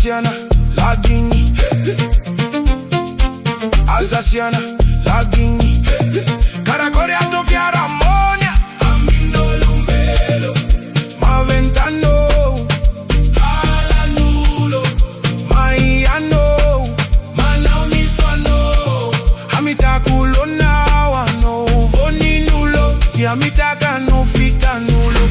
Alsaciana, la Guinea. Alsaciana, la Guinea. Caracole a tu fiara ammonia. Amino lumbelo. Ma ventano. Ala nulo. Ma iano. Ma now mi suano. Amita kulona wano. Voni nulo. Si amita kanu fita nulo.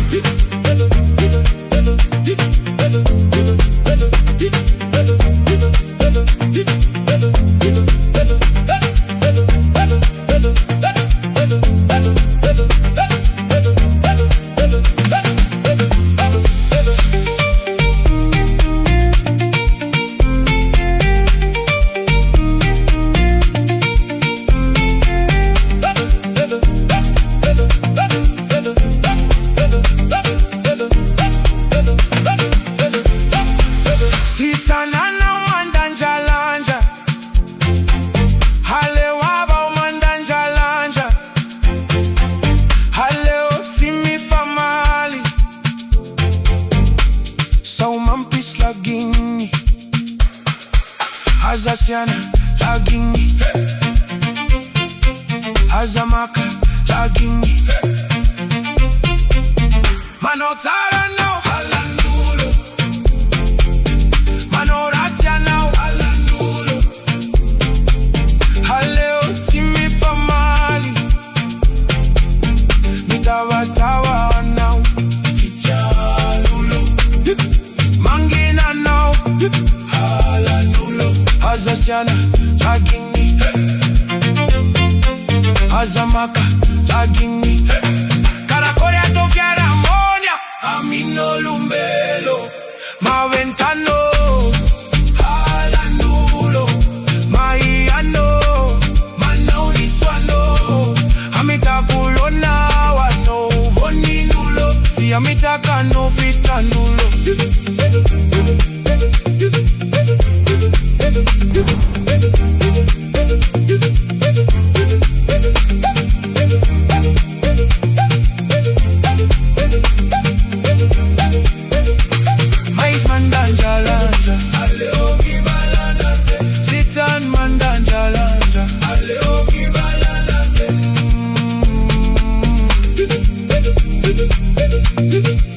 Alsaciana, la Guinea. Azamaka, la Guinea. Manotara now, halanulo. Manoratia now, halanulo. Haleo timi famali. Mitawatawa now, tichalulo. Mangina now, halanulo. Alsaciana, la Guinea. Azamaka, la Guinea. Caracole a tu fiara ammonia. Amino lumbelo. Ma ventano. Ala nulo. Ma iano. Ma now ni suano. Amita kulona wano. Voni nulo. Si amita kano fita nulo. Thank you.